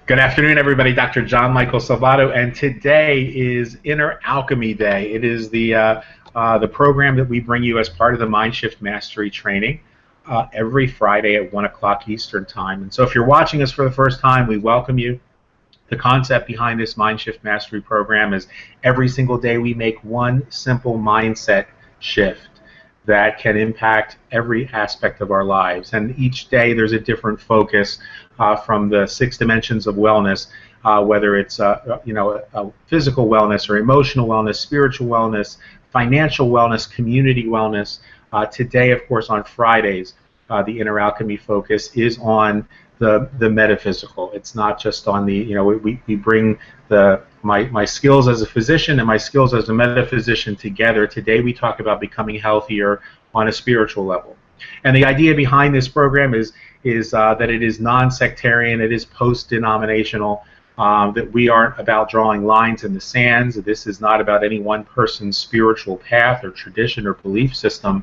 Good afternoon, everybody. Dr. John Michael Salvato, and today is Inner Alchemy Day. It is the program that we bring you as part of the Mind Shift Mastery training every Friday at 1 o'clock Eastern Time. And so if you're watching us for the first time, we welcome you. The concept behind this Mind Shift Mastery program is every single day we make one simple mindset shift that can impact every aspect of our lives. And each day there's a different focus from the 6 dimensions of wellness, whether it's a physical wellness or emotional wellness, spiritual wellness, financial wellness, community wellness. Today, of course, on Fridays, the Inner Alchemy focus is on the metaphysical. It's not just on the, we bring my skills as a physician and my skills as a metaphysician together. Today we talk about becoming healthier on a spiritual level. And the idea behind this program is that it is non-sectarian, it is post-denominational, that we aren't about drawing lines in the sands. This is not about any one person's spiritual path or tradition or belief system.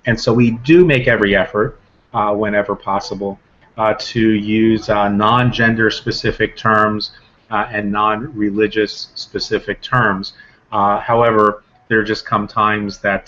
And so we do make every effort, whenever possible, to use non-gender specific terms and non-religious specific terms. However, there just come times that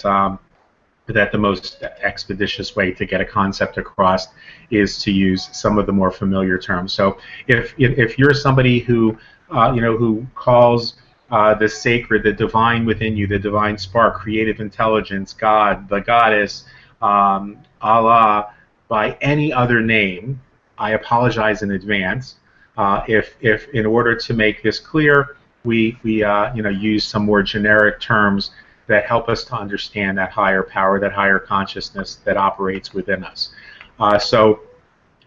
the most expeditious way to get a concept across is to use some of the more familiar terms. So if you're somebody who who calls the sacred, the divine within you, the divine spark, creative intelligence, God, the goddess, Allah, by any other name, I apologize in advance. If in order to make this clear, we use some more generic terms that help us to understand that higher power, that higher consciousness that operates within us. So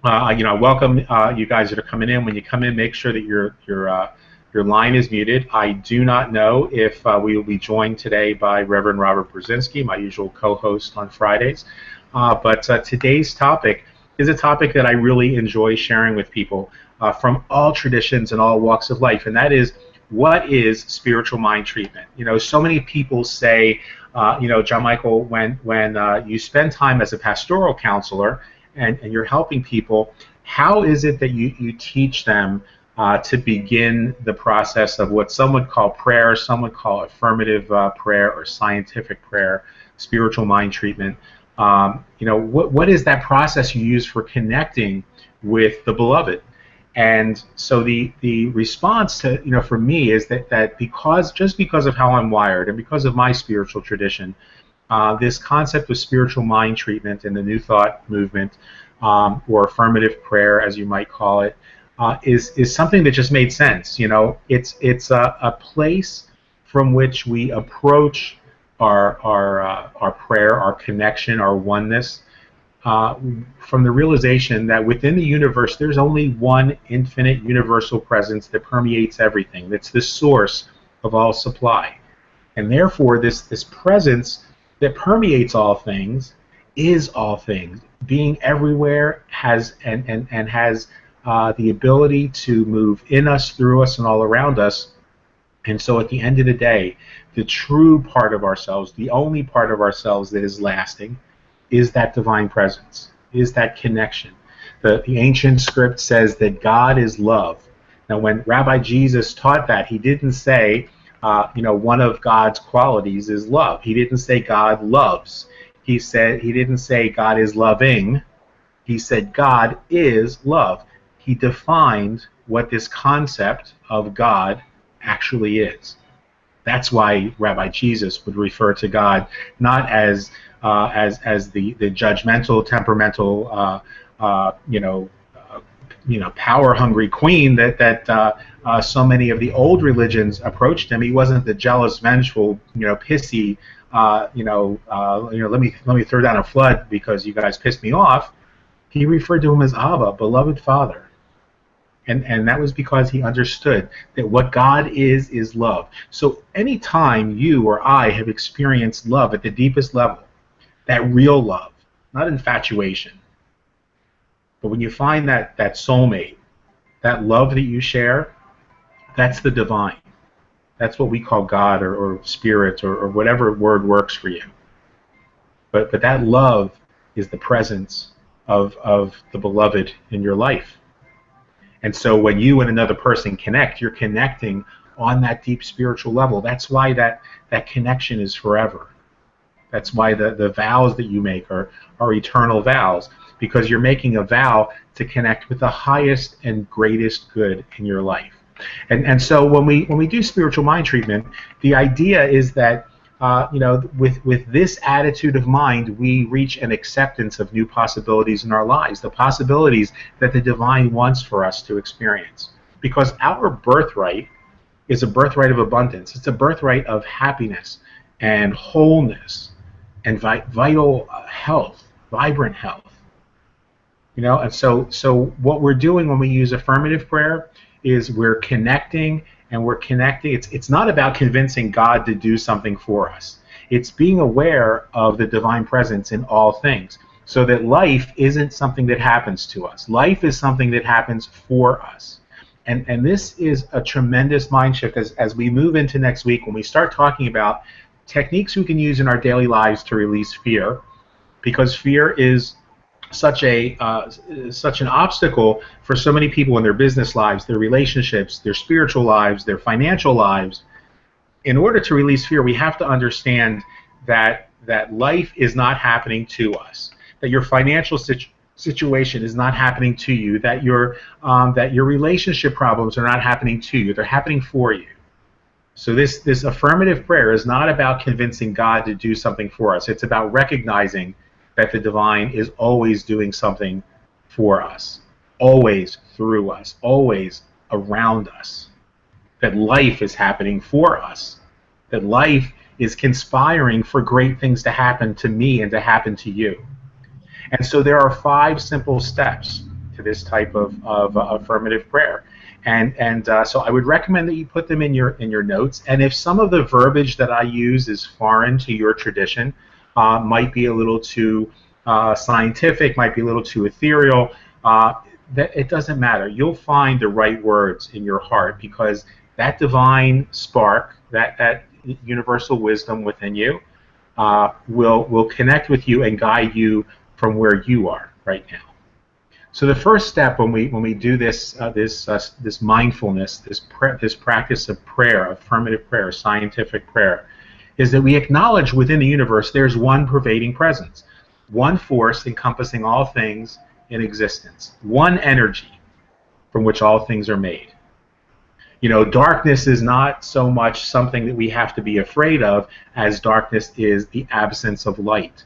welcome you guys that are coming in. When you come in, make sure that your line is muted. I do not know if we will be joined today by Reverend Robert Brzezinski, my usual co-host on Fridays. But today's topic is a topic that I really enjoy sharing with people from all traditions and all walks of life, and that is, what is spiritual mind treatment? So many people say, John Michael, when you spend time as a pastoral counselor and you're helping people, how is it that you teach them to begin the process of what some would call prayer, some would call affirmative prayer or scientific prayer, spiritual mind treatment? What is that process you use for connecting with the beloved? And so the response to, for me is that because of how I'm wired and because of my spiritual tradition, this concept of spiritual mind treatment and the New Thought movement, or affirmative prayer, as you might call it, is something that just made sense. It's a place from which we approach our prayer, our connection, our oneness, from the realization that within the universe there's only one infinite universal presence that permeates everything. That's the source of all supply. And therefore this presence that permeates all things is all things. Being everywhere has the ability to move in us, through us, and all around us. And so at the end of the day, the true part of ourselves, the only part of ourselves that is lasting, is that divine presence, is that connection. The ancient script says that God is love. Now, when Rabbi Jesus taught that, he didn't say, one of God's qualities is love. He didn't say God loves. He didn't say God is loving. He said God is love. He defined what this concept of God actually is. That's why Rabbi Jesus would refer to God not as the judgmental, temperamental, power-hungry queen that so many of the old religions approached him. He wasn't the jealous, vengeful, pissy, let me throw down a flood because you guys pissed me off. He referred to him as Abba, beloved Father. And that was because he understood that what God is love. So anytime you or I have experienced love at the deepest level, that real love, not infatuation, but when you find that soulmate, that love that you share, that's the divine. That's what we call God or spirit or whatever word works for you. But that love is the presence of the beloved in your life. And so when you and another person connect, you're connecting on that deep spiritual level. That's why that connection is forever. That's why the vows that you make are eternal vows, because you're making a vow to connect with the highest and greatest good in your life. And so when we do spiritual mind treatment, the idea is that with this attitude of mind, we reach an acceptance of new possibilities in our lives, the possibilities that the divine wants for us to experience. Because our birthright is a birthright of abundance. It's a birthright of happiness and wholeness and vital health, vibrant health. And so what we're doing when we use affirmative prayer is we're connecting, and we're connecting. It's not about convincing God to do something for us. It's being aware of the divine presence in all things, so that life isn't something that happens to us. Life is something that happens for us. And this is a tremendous mind shift as we move into next week, when we start talking about techniques we can use in our daily lives to release fear, because fear is such an obstacle for so many people in their business lives, their relationships, their spiritual lives, their financial lives. In order to release fear, we have to understand that life is not happening to us, that your financial situation is not happening to you, that your relationship problems are not happening to you, they're happening for you. So this affirmative prayer is not about convincing God to do something for us. It's about recognizing that the divine is always doing something for us, always through us, always around us, that life is happening for us, that life is conspiring for great things to happen to me and to happen to you. And so there are 5 simple steps to this type of affirmative prayer. And so I would recommend that you put them in your notes. And if some of the verbiage that I use is foreign to your tradition, might be a little too scientific, might be a little too ethereal, that it doesn't matter. You'll find the right words in your heart, because that divine spark, that universal wisdom within you, will connect with you and guide you from where you are right now. So the first step when we do this mindfulness, this practice of prayer, affirmative prayer, scientific prayer, is that we acknowledge within the universe there's one pervading presence, one force encompassing all things in existence, one energy from which all things are made. Darkness is not so much something that we have to be afraid of as darkness is the absence of light.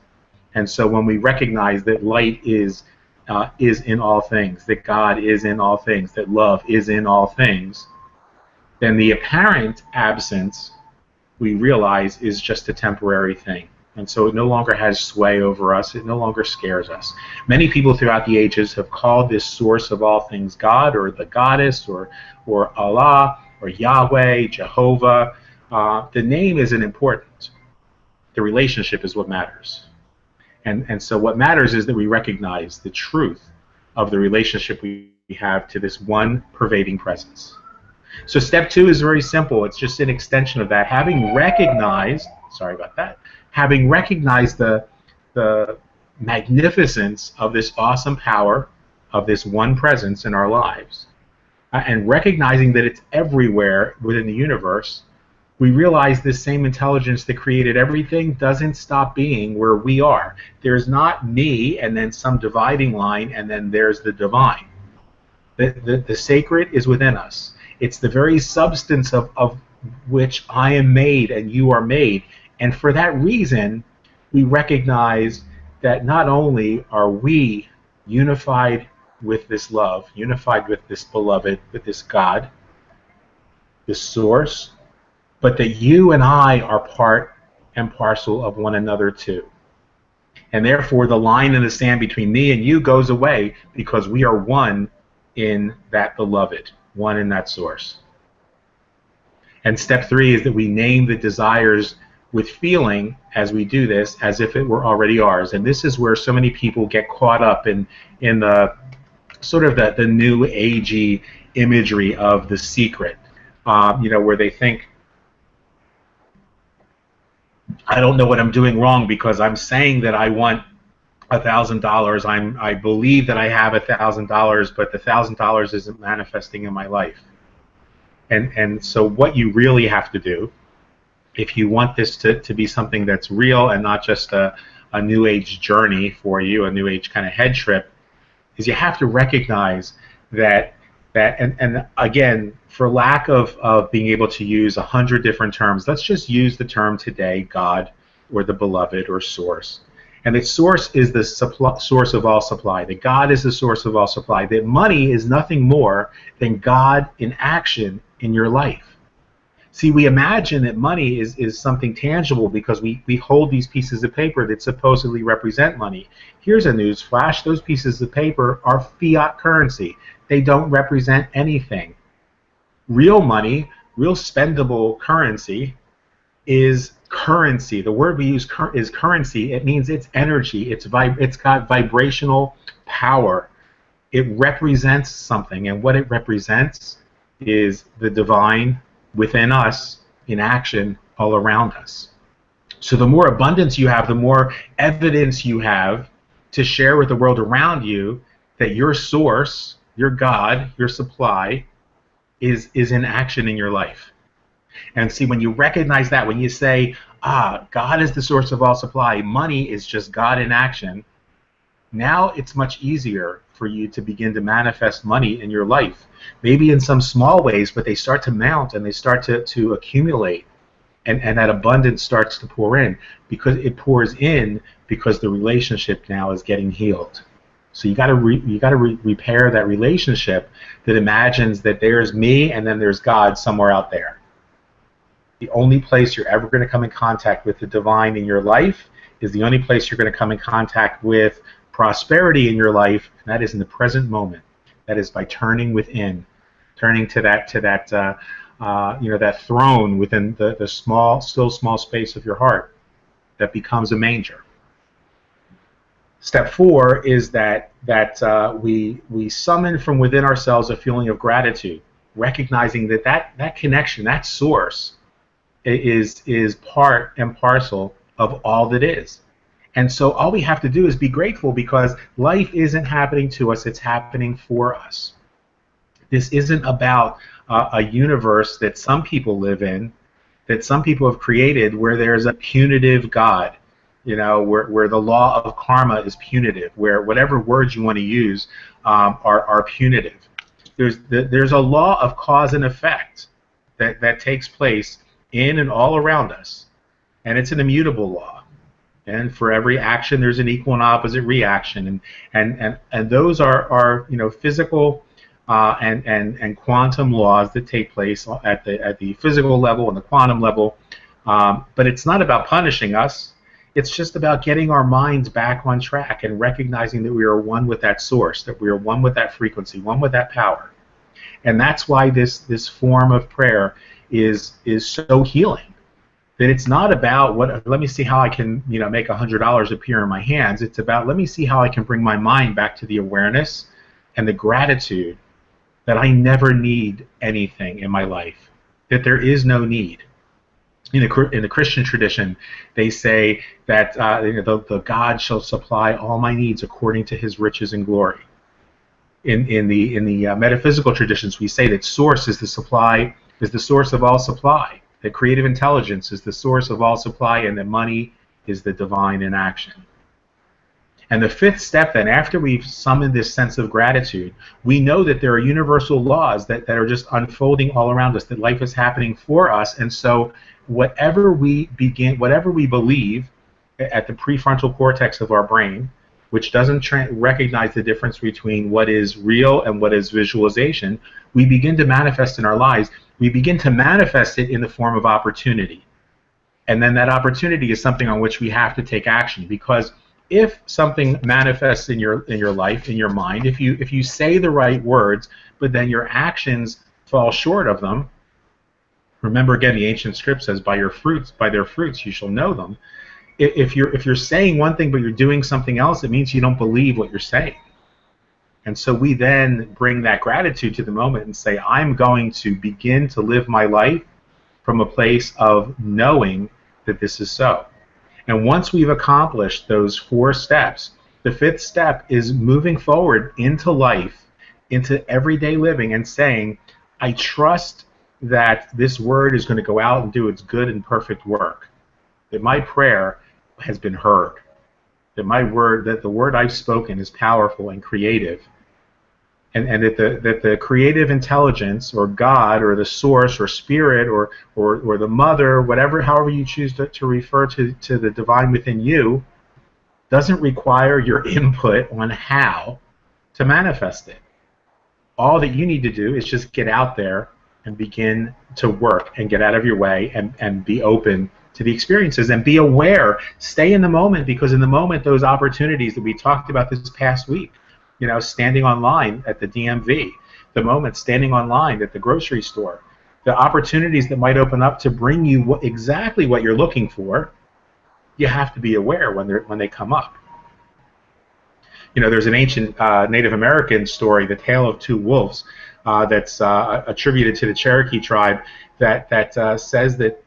And so when we recognize that light is in all things, that God is in all things, that love is in all things, then the apparent absence, we realize, is just a temporary thing. And so it no longer has sway over us. It no longer scares us. Many people throughout the ages have called this source of all things God, or the goddess, or Allah, or Yahweh, Jehovah. The name isn't important. The relationship is what matters. And so what matters is that we recognize the truth of the relationship we have to this one pervading presence. So step 2 is very simple. It's just an extension of that. Having recognized the magnificence of this awesome power, of this one presence in our lives, and recognizing that it's everywhere within the universe, we realize this same intelligence that created everything doesn't stop being where we are. There's not me and then some dividing line and then there's the divine. The sacred is within us. It's the very substance of which I am made and you are made. And for that reason, we recognize that not only are we unified with this love, unified with this beloved, with this God, this source, but that you and I are part and parcel of one another too. And therefore the line in the sand between me and you goes away, because we are one in that beloved, one in that source. And step 3 is that we name the desires with feeling as we do this, as if it were already ours. And this is where so many people get caught up in the sort of the new agey imagery of The Secret, where they think, I don't know what I'm doing wrong because I'm saying that I want $1,000. I believe that I have $1,000, but the $1,000 isn't manifesting in my life. And so what you really have to do, if you want this to be something that's real and not just a new age journey for you, a new age kind of head trip, is you have to recognize that and again, for lack of being able to use 100 different terms, let's just use the term today, God or the beloved or source. And that source is the source of all supply. That God is the source of all supply. That money is nothing more than God in action in your life. See, we imagine that money is something tangible because we hold these pieces of paper that supposedly represent money. Here's a news flash. Those pieces of paper are fiat currency. They don't represent anything. Real money, real spendable currency, is currency. The word we use is currency. It means it's energy. It's got vibrational power. It represents something, and what it represents is the divine within us in action all around us. So the more abundance you have, the more evidence you have to share with the world around you that your source, your God, your supply is in action in your life. And see, when you recognize that, when you say, God is the source of all supply, money is just God in action, now it's much easier for you to begin to manifest money in your life. Maybe in some small ways, but they start to mount and they start to accumulate. And that abundance starts to pour in, because it pours in because the relationship now is getting healed. So you got to repair that relationship that imagines that there's me and then there's God somewhere out there. The only place you're ever going to come in contact with the divine in your life is the only place you're going to come in contact with prosperity in your life, and that is in the present moment. That is by turning within, turning to that that throne within the still small space of your heart that becomes a manger. Step 4 is that we summon from within ourselves a feeling of gratitude, recognizing that connection, that source, is part and parcel of all that is. And so all we have to do is be grateful, because life isn't happening to us, it's happening for us. This isn't about a universe that some people live in, that some people have created, where there's a punitive God, where the law of karma is punitive, where whatever words you want to use are punitive. There's a law of cause and effect that takes place in and all around us, and it's an immutable law. And for every action, there's an equal and opposite reaction, and those are physical and quantum laws that take place at the physical level and the quantum level. But it's not about punishing us. It's just about getting our minds back on track and recognizing that we are one with that source, that we are one with that frequency, one with that power. And that's why this form of prayer is so healing. That it's not about let me see how I can make $100 appear in my hands. It's about, let me see how I can bring my mind back to the awareness and the gratitude that I never need anything in my life, that there is no need. In the Christian tradition, they say that the God shall supply all my needs according to His riches and glory. In the metaphysical traditions, we say that source is the source of all supply. That creative intelligence is the source of all supply, and that money is the divine in action. And the 5th step then, after we've summoned this sense of gratitude, we know that there are universal laws that are just unfolding all around us, that life is happening for us. And so whatever we believe at the prefrontal cortex of our brain, which doesn't recognize the difference between what is real and what is visualization, we begin to manifest in our lives. We begin to manifest it in the form of opportunity. And then that opportunity is something on which we have to take action, because if something manifests in your life, in your mind, if you say the right words, but then your actions fall short of them, remember again, the ancient script says, by their fruits you shall know them. If you're saying one thing but you're doing something else, it means you don't believe what you're saying. And so we then bring that gratitude to the moment and say, I'm going to begin to live my life from a place of knowing that this is so. And once we've accomplished those 4 steps, The fifth step is moving forward into life, into everyday living, and saying, I trust that this word is going to go out and do its good and perfect work, that my prayer has been heard, that the word I've spoken is powerful and creative, and that the creative intelligence, or God, or the source, or spirit, or the mother, whatever, however you choose to refer to the divine within you, doesn't require your input on how to manifest it. All that you need to do is just get out there and begin to work and get out of your way, and be open to the experiences and be aware. Stay in the moment, because in the moment, those opportunities that we talked about this past week, standing online at the DMV, the moment standing online at the grocery store, the opportunities that might open up to bring you exactly what you're looking for, you have to be aware when they come up. There's an ancient Native American story, the Tale of Two Wolves, that's attributed to the Cherokee tribe, that says that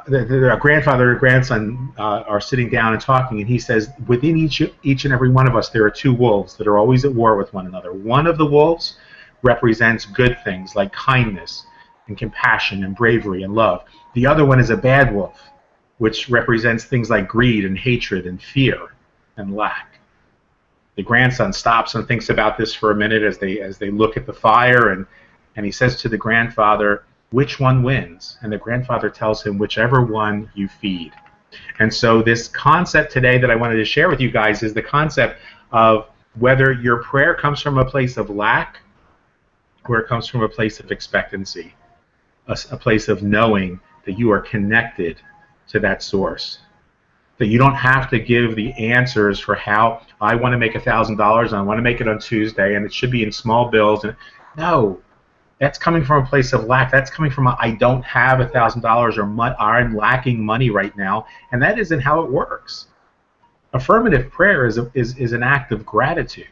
a grandfather and grandson are sitting down and talking, and he says, within each and every one of us, there are two wolves that are always at war with one another. One of the wolves represents good things like kindness and compassion and bravery and love. The other one is a bad wolf, which represents things like greed and hatred and fear and lack. The grandson stops and thinks about this for a minute as they look at the fire, and he says to the grandfather, which one wins? And the grandfather tells him, whichever one you feed. And so this concept today that I wanted to share with you guys is the concept of whether your prayer comes from a place of lack or it comes from a place of expectancy, a place of knowing that you are connected to that source, that you don't have to give the answers for how I want to make $1,000 and I want to make it on Tuesday and it should be in small bills. No. That's coming from a place of lack. That's coming from I don't have $1,000 or I'm lacking money right now, and that isn't how it works. Affirmative prayer is an act of gratitude.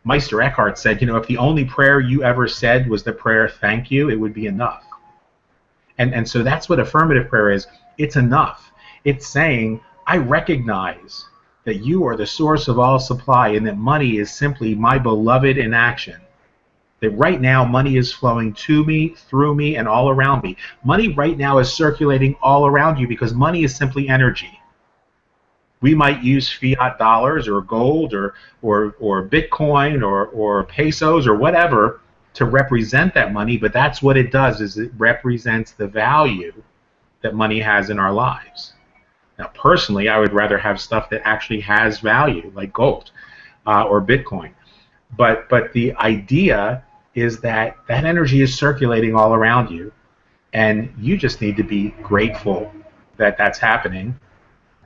Meister Eckhart said, if the only prayer you ever said was the prayer thank you, it would be enough. And so that's what affirmative prayer is. It's enough. It's saying, I recognize that you are the source of all supply, and that money is simply my beloved in action. That right now money is flowing to me, through me, and all around me. Money right now is circulating all around you, because money is simply energy. We might use fiat dollars or gold or Bitcoin or pesos or whatever to represent that money, but that's what it does, is it represents the value that money has in our lives. Now, personally, I would rather have stuff that actually has value, like gold or Bitcoin. But the idea is that energy is circulating all around you, and you just need to be grateful that that's happening,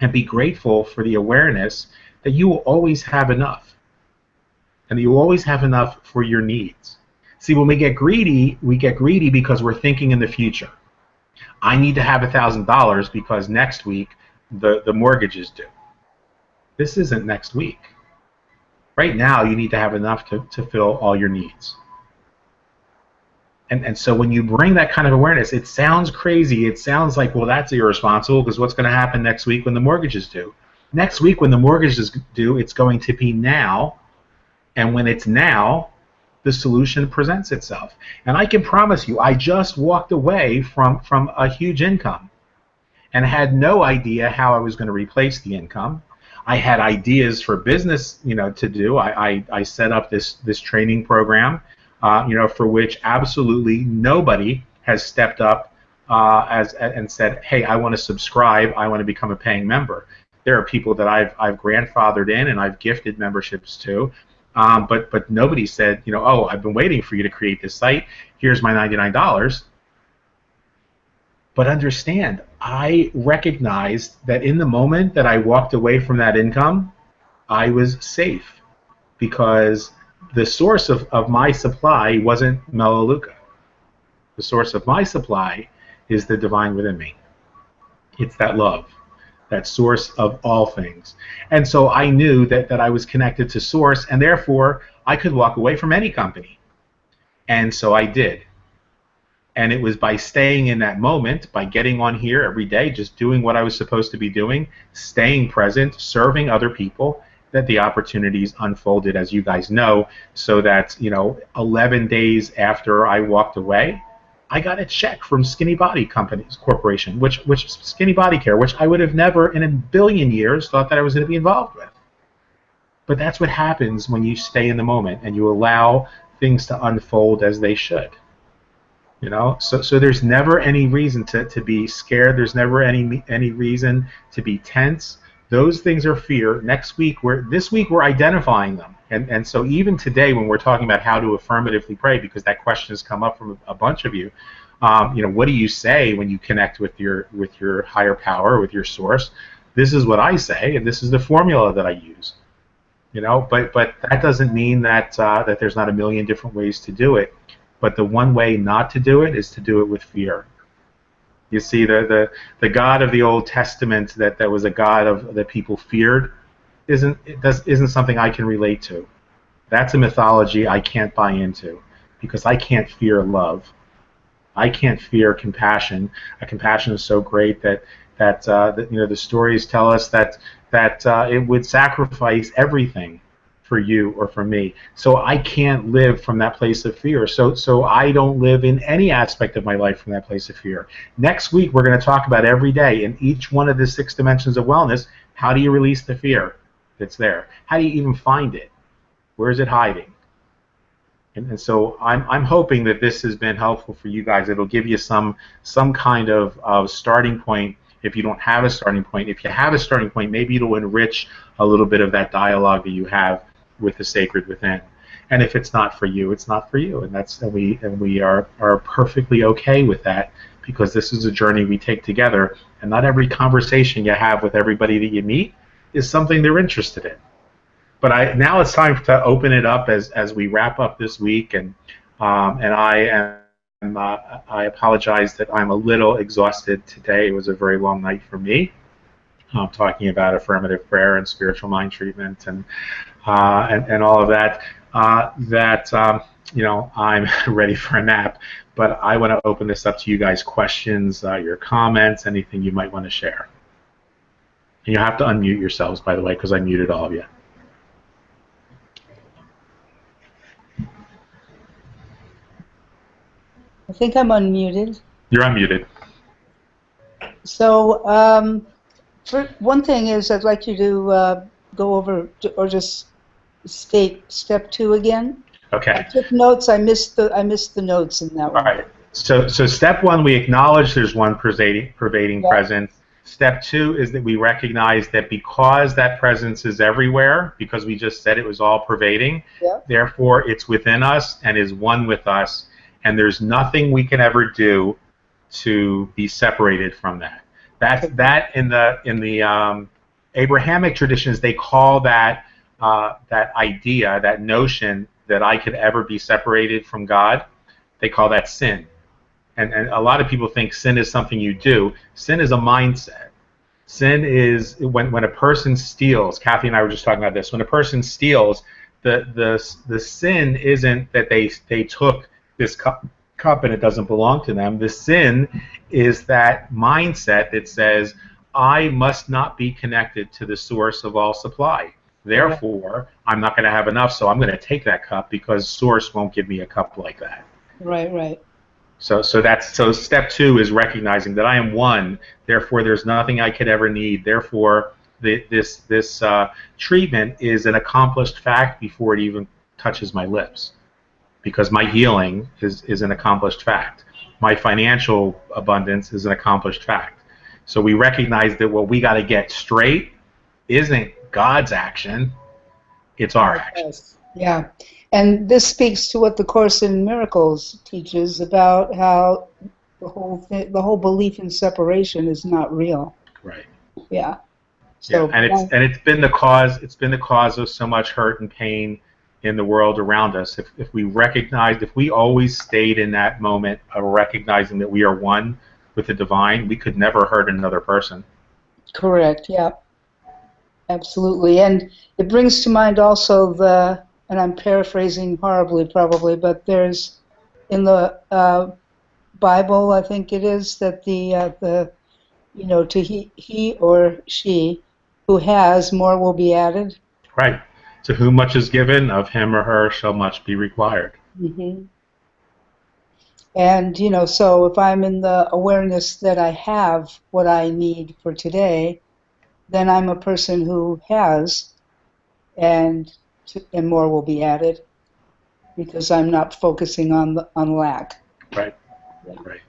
and be grateful for the awareness that you will always have enough, and that you will always have enough for your needs. See, when we get greedy because we're thinking in the future. I need to have $1,000 because next week the mortgage is due. This isn't next week. Right now, you need to have enough to fill all your needs. And so when you bring that kind of awareness, it sounds crazy. It sounds like, well, that's irresponsible, because what's going to happen next week when the mortgage is due? Next week when the mortgage is due, it's going to be now. And when it's now, the solution presents itself. And I can promise you, I just walked away from a huge income and had no idea how I was going to replace the income. I had ideas for business, to do. I set up this training program, for which absolutely nobody has stepped up and said, hey, I want to subscribe, I want to become a paying member. There are people that I've grandfathered in and I've gifted memberships to, but nobody said, oh, I've been waiting for you to create this site, here's my $99. But understand, I recognized that in the moment that I walked away from that income, I was safe, because the source of my supply wasn't Melaleuca. The source of my supply is the divine within me. It's that love, that source of all things. And so I knew that I was connected to source, and therefore I could walk away from any company. And so I did. And it was by staying in that moment, by getting on here every day, just doing what I was supposed to be doing, staying present, serving other people, that the opportunities unfolded, as you guys know, so that, 11 days after I walked away, I got a check from Skinny Body Companies Corporation, which Skinny Body Care, which I would have never in a billion years thought that I was going to be involved with. But that's what happens when you stay in the moment and you allow things to unfold as they should. So there's never any reason to be scared. There's never any reason to be tense. Those things are fear. This week we're identifying them. And so even today when we're talking about how to affirmatively pray, because that question has come up from a bunch of you, what do you say when you connect with your higher power, with your source? This is what I say, and this is the formula that I use. But that doesn't mean that there's not a million different ways to do it. But the one way not to do it is to do it with fear. You see, the God of the Old Testament that was a God that people feared isn't something I can relate to. That's a mythology I can't buy into, because I can't fear love. I can't fear compassion. Compassion is so great that the stories tell us that it would sacrifice everything for you or for me. So I can't live from that place of fear. So I don't live in any aspect of my life from that place of fear. Next week we're going to talk about every day in each one of the 6 dimensions of wellness, how do you release the fear that's there? How do you even find it? Where is it hiding? And so I'm hoping that this has been helpful for you guys. It'll give you some kind of starting point. If you don't have a starting point, if you have a starting point, maybe it'll enrich a little bit of that dialogue that you have with the sacred within. And if it's not for you, it's not for you, and we are perfectly okay with that, because this is a journey we take together, and not every conversation you have with everybody that you meet is something they're interested in. But now it's time to open it up as we wrap up this week, and I apologize that I'm a little exhausted today. It was a very long night for me. Talking about affirmative prayer and spiritual mind treatment and all of that. I'm ready for a nap. But I want to open this up to you guys. Questions, your comments, anything you might want to share. And you have to unmute yourselves, by the way, because I muted all of you. I think I'm unmuted. You're unmuted. So for one thing is I'd like you to go over or just state step 2 again. Okay. I took notes. I missed the notes in that one. All right. So step 1, we acknowledge there's one pervading Yeah. presence. Step 2 is that we recognize that because that presence is everywhere, because we just said it was all pervading, Yeah. therefore it's within us and is one with us, and there's nothing we can ever do to be separated from that. That in the Abrahamic traditions, they call that idea, that notion that I could ever be separated from God, they call that sin. And a lot of people think sin is something you do. Sin is a mindset. Sin is when a person steals. Kathy and I were just talking about this. When a person steals, the sin isn't that they took this cup and it doesn't belong to them. The sin is that mindset that says, I must not be connected to the source of all supply. Therefore, I'm not going to have enough, so I'm going to take that cup because source won't give me a cup like that. Right. So step 2 is recognizing that I am one. Therefore, there's nothing I could ever need. Therefore, this treatment is an accomplished fact before it even touches my lips, because my healing is an accomplished fact. My financial abundance is an accomplished fact. So we recognize that what we got to get straight isn't God's action, it's our action. Yeah, and this speaks to what the Course in Miracles teaches about how the whole belief in separation is not real. Right. Yeah. So yeah, and it's been the cause of so much hurt and pain in the world around us. If we always stayed in that moment of recognizing that we are one with the divine, we could never hurt another person. Correct. Yeah. Absolutely, and it brings to mind also and I'm paraphrasing horribly probably, but there's in the Bible, I think it is, that to he or she who has, more will be added. Right. To whom much is given, of him or her shall much be required. Hmm. And, so if I'm in the awareness that I have what I need for today, then I'm a person who has, and and more will be added because I'm not focusing on lack. Right. Yeah. Right.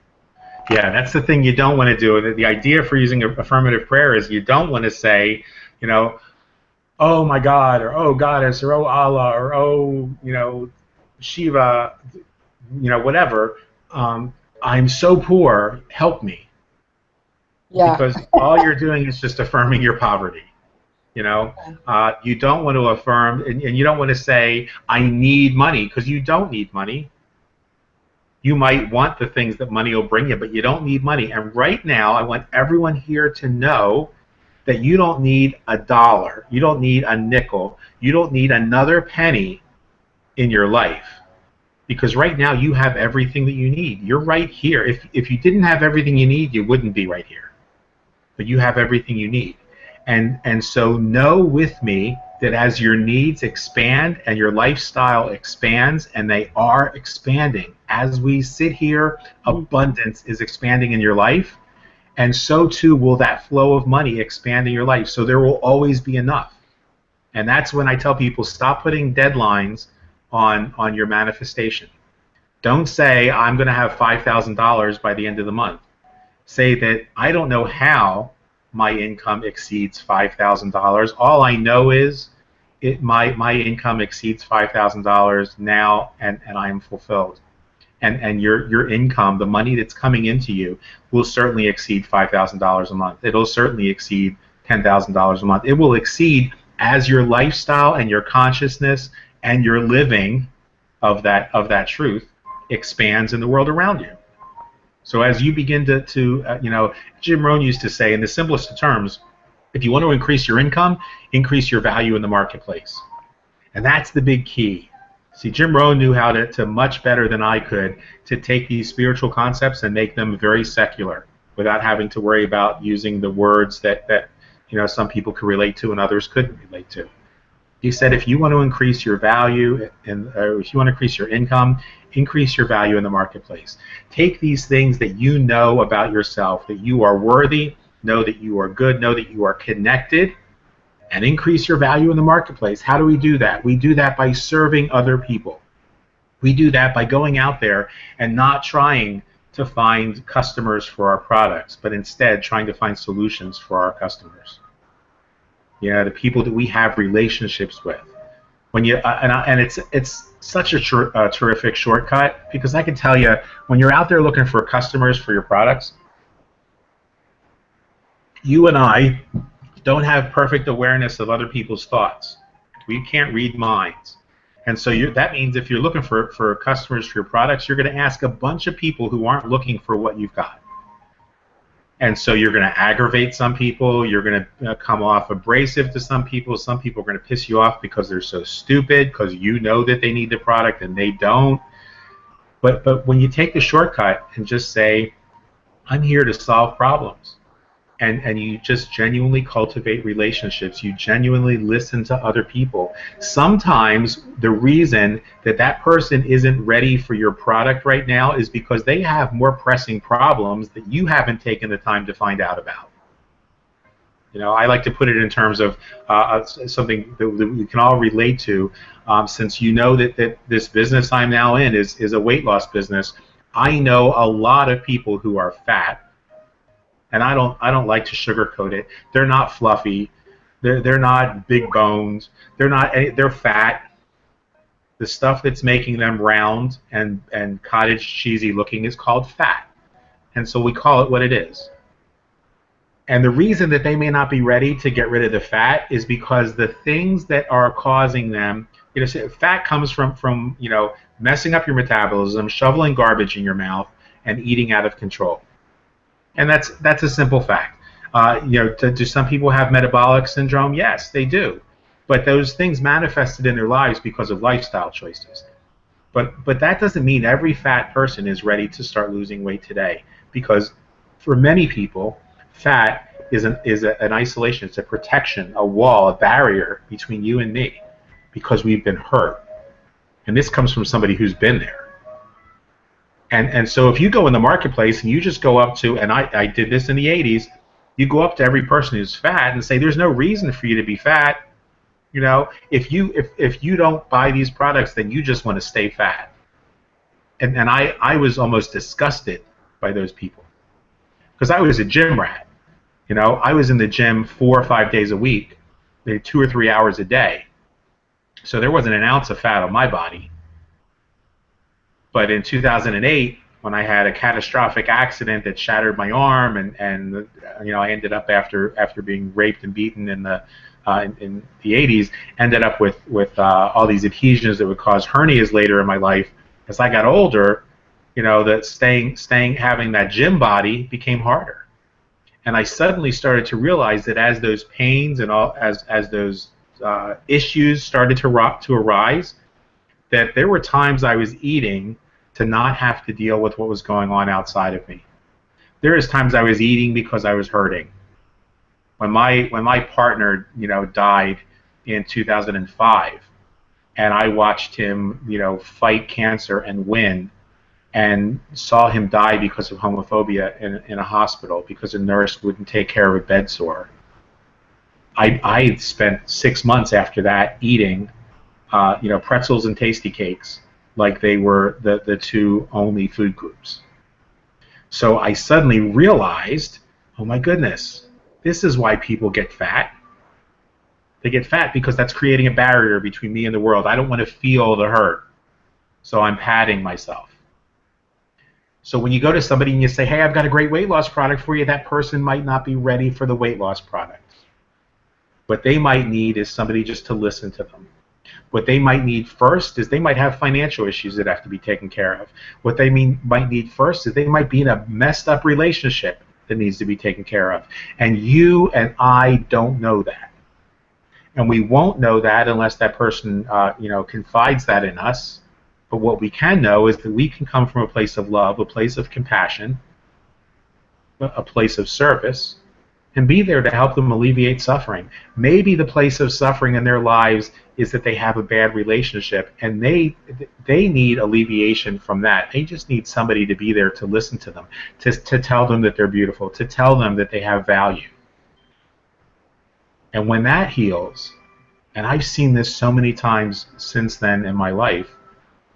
Yeah, that's the thing you don't want to do. The idea for using affirmative prayer is you don't want to say, you know, oh my God, or oh Goddess, or oh Allah, or oh, Shiva, whatever. Um, I'm so poor, help me. Yeah. Because all you're doing is just affirming your poverty. You don't want to affirm, and you don't want to say, I need money, because you don't need money. You might want the things that money will bring you, but you don't need money. And right now, I want everyone here to know that you don't need a dollar, you don't need a nickel, you don't need another penny in your life. Because right now, you have everything that you need. You're right here. If you didn't have everything you need, you wouldn't be right here. But you have everything you need. And so know with me that as your needs expand and your lifestyle expands, and they are expanding, as we sit here, abundance is expanding in your life, and so too will that flow of money expand in your life. So there will always be enough. And that's when I tell people, stop putting deadlines on your manifestation. Don't say, I'm going to have $5,000 by the end of the month. Say that I don't know how my income exceeds $5,000. All I know is my income exceeds $5,000 now, and I am fulfilled. And your income, the money that's coming into you, will certainly exceed $5,000 a month. It'll certainly exceed $10,000 a month. It will exceed as your lifestyle and your consciousness and your living of that truth expands in the world around you. So as you begin to Jim Rohn used to say in the simplest of terms, if you want to increase your income, increase your value in the marketplace. And that's the big key. See, Jim Rohn knew how to much better than I could to take these spiritual concepts and make them very secular without having to worry about using the words that some people could relate to and others couldn't relate to. He said, if you want to increase your value and if you want to increase your income, increase your value in the marketplace. Take these things that you know about yourself, that you are worthy, know that you are good, know that you are connected, and increase your value in the marketplace. How do we do that? We do that by serving other people. We do that by going out there and not trying to find customers for our products, but instead trying to find solutions for our customers. The people that we have relationships with. When you and it's such a terrific shortcut, because I can tell you, when you're out there looking for customers for your products, you and I don't have perfect awareness of other people's thoughts. We can't read minds. And so that means if you're looking for customers for your products, you're going to ask a bunch of people who aren't looking for what you've got. And so you're going to aggravate some people. You're going to come off abrasive to some people. Some people are going to piss you off because they're so stupid, because you know that they need the product and they don't. But when you take the shortcut and just say, I'm here to solve problems, and you just genuinely cultivate relationships, you genuinely listen to other people. Sometimes the reason that person isn't ready for your product right now is because they have more pressing problems that you haven't taken the time to find out about. I like to put it in terms of something that we can all relate to, since that this business I'm now in is a weight loss business. I know a lot of people who are fat. And I don't like to sugarcoat it. They're not fluffy. They're not big boned. They're fat. The stuff that's making them round and cottage cheesy looking is called fat. And so we call it what it is. And the reason that they may not be ready to get rid of the fat is because the things that are causing them, fat comes from messing up your metabolism, shoveling garbage in your mouth, and eating out of control. And that's a simple fact. Do some people have metabolic syndrome? Yes, they do. But those things manifested in their lives because of lifestyle choices. But that doesn't mean every fat person is ready to start losing weight today, because for many people, fat is an isolation. It's a protection, a wall, a barrier between you and me, because we've been hurt. And this comes from somebody who's been there. And so if you go in the marketplace and you just go up to, and I did this in the 80s, you go up to every person who's fat and say, there's no reason for you to be fat. You know, if you don't buy these products, then you just want to stay fat. And I was almost disgusted by those people, because I was a gym rat. You know, I was in the gym 4 or 5 days a week, maybe 2 or 3 hours a day. So there wasn't an ounce of fat on my body. But in 2008, when I had a catastrophic accident that shattered my arm, and you know, I ended up after being raped and beaten in the 80s, ended up with all these adhesions that would cause hernias later in my life. As I got older, you know, that having that gym body became harder, and I suddenly started to realize that as those pains and as those issues started to arise, that there were times I was eating to not have to deal with what was going on outside of me. There is times I was eating because I was hurting. When my partner, you know, died in 2005, and I watched him, you know, fight cancer and win, and saw him die because of homophobia in a hospital because a nurse wouldn't take care of a bed sore. I spent 6 months after that eating, you know, pretzels and tasty cakes like they were the two only food groups. So I suddenly realized, oh my goodness, this is why people get fat. They get fat because that's creating a barrier between me and the world. I don't want to feel the hurt, so I'm padding myself. So when you go to somebody and you say, hey, I've got a great weight loss product for you, that person might not be ready for the weight loss product. What they might need is somebody just to listen to them. What they might need first is they might have financial issues that have to be taken care of. What they might need first is they might be in a messed up relationship that needs to be taken care of. And you and I don't know that. And we won't know that unless that person you know, confides that in us. But what we can know is that we can come from a place of love, a place of compassion, a place of service, and be there to help them alleviate suffering. Maybe the place of suffering in their lives is that they have a bad relationship, and they need alleviation from that. They just need somebody to be there to listen to them, to tell them that they're beautiful, to tell them that they have value. And when that heals, and I've seen this so many times since then in my life,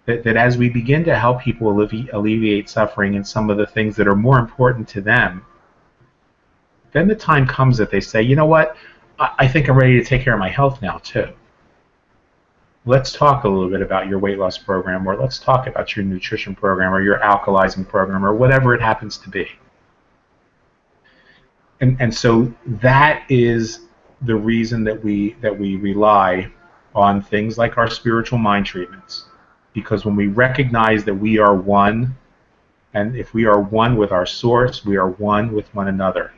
that as we begin to help people alleviate suffering and some of the things that are more important to them, then the time comes that they say, you know what, I think I'm ready to take care of my health now too. Let's talk a little bit about your weight loss program, or let's talk about your nutrition program, or your alkalizing program, or whatever it happens to be. And so that is the reason that we rely on things like our spiritual mind treatments. Because when we recognize that we are one, and if we are one with our source, we are one with one another.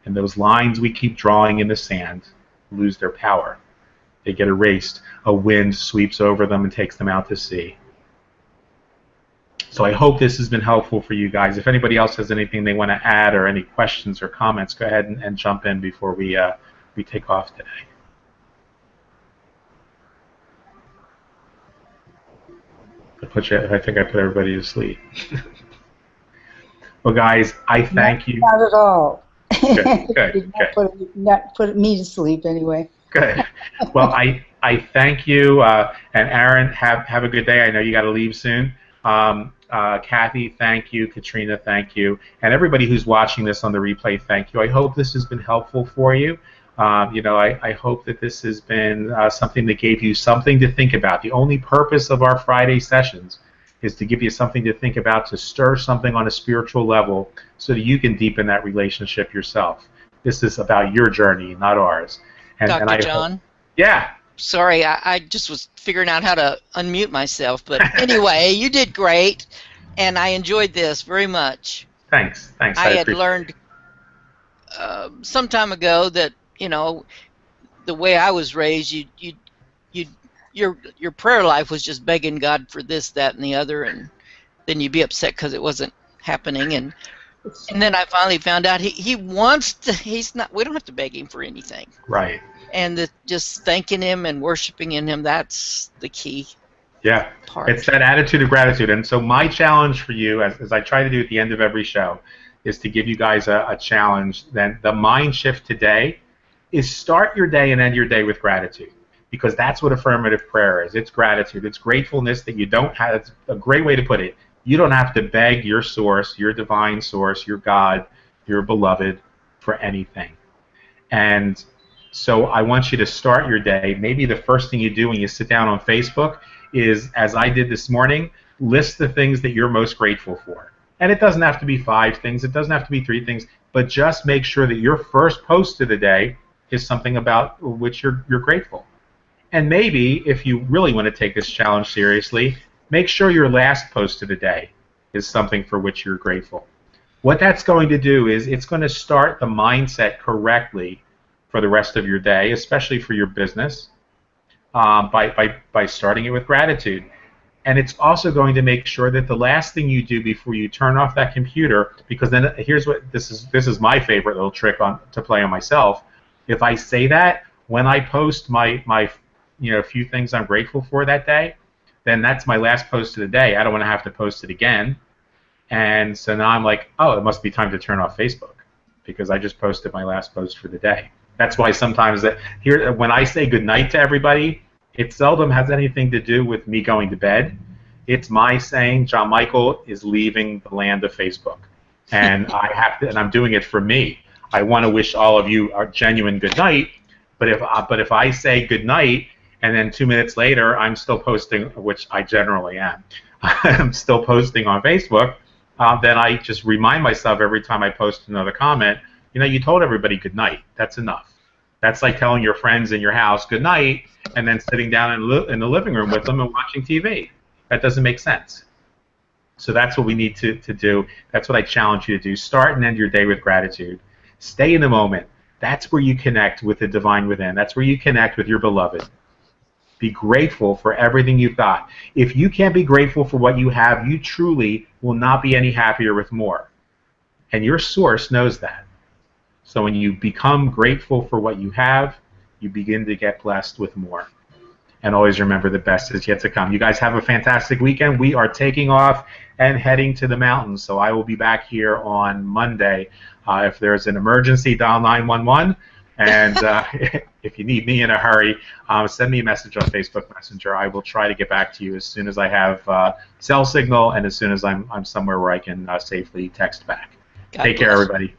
And those lines we keep drawing in the sand lose their power. They get erased. A wind sweeps over them and takes them out to sea. So I hope this has been helpful for you guys. If anybody else has anything they want to add or any questions or comments, go ahead and jump in before we take off today. I think I put everybody to sleep. Well, guys, I thank you. Not at all. Good. Not put me to sleep anyway. Good. Well, I thank you, and Aaron, have a good day. I know you got to leave soon. Kathy, thank you. Katrina, thank you. And everybody who's watching this on the replay, thank you. I hope this has been helpful for you. You know, I hope that this has been something that gave you something to think about. The only purpose of our Friday sessions is to give you something to think about, to stir something on a spiritual level so that you can deepen that relationship yourself. This is about your journey, not ours. Dr. John? Yeah. Sorry, I just was figuring out how to unmute myself. But anyway, you did great, and I enjoyed this very much. Thanks. I had learned some time ago that, you know, the way I was raised, you your prayer life was just begging God for this, that, and the other, and then you'd be upset because it wasn't happening. And then I finally found out he wants to. He's not. We don't have to beg him for anything. Right. And just thanking him and worshiping in him, that's the key. Yeah, part. it's that attitude of gratitude. And so my challenge for you, as I try to do at the end of every show, is to give you guys a challenge. Then the mind shift today is start your day and end your day with gratitude, because that's what affirmative prayer is. It's gratitude. It's gratefulness that you don't have. It's a great way to put it. You don't have to beg your source, your divine source, your God, your beloved, for anything. And so I want you to start your day. Maybe the first thing you do when you sit down on Facebook is, as I did this morning, list the things that you're most grateful for. And it doesn't have to be 5 things. It doesn't have to be 3 things. But just make sure that your first post of the day is something about which you're grateful. And maybe, if you really want to take this challenge seriously, make sure your last post of the day is something for which you're grateful. What that's going to do is it's going to start the mindset correctly for the rest of your day, especially for your business, by starting it with gratitude. And it's also going to make sure that the last thing you do before you turn off that computer, because then here's what this is my favorite little trick to play on myself. If I say that when I post my few things I'm grateful for that day, then that's my last post of the day. I don't want to have to post it again. And so now I'm like, oh, it must be time to turn off Facebook, because I just posted my last post for the day. That's why sometimes when I say goodnight to everybody, it seldom has anything to do with me going to bed. It's my saying John Michael is leaving the land of Facebook, and and I'm doing it for me. I want to wish all of you a genuine good night, but if I say good night and then 2 minutes later I'm still posting, which I generally am, I'm still posting on Facebook, then I just remind myself every time I post another comment, you told everybody good night. That's enough. That's like telling your friends in your house good night and then sitting down in the living room with them and watching TV. That doesn't make sense. So that's what we need to do. That's what I challenge you to do. Start and end your day with gratitude. Stay in the moment. That's where you connect with the divine within. That's where you connect with your beloved. Be grateful for everything you've got. If you can't be grateful for what you have, you truly will not be any happier with more. And your source knows that. So when you become grateful for what you have, you begin to get blessed with more. And always remember, the best is yet to come. You guys have a fantastic weekend. We are taking off and heading to the mountains. So I will be back here on Monday. If there's an emergency, dial 911. And if you need me in a hurry, send me a message on Facebook Messenger. I will try to get back to you as soon as I have cell signal and as soon as I'm somewhere where I can safely text back. Take care, everybody.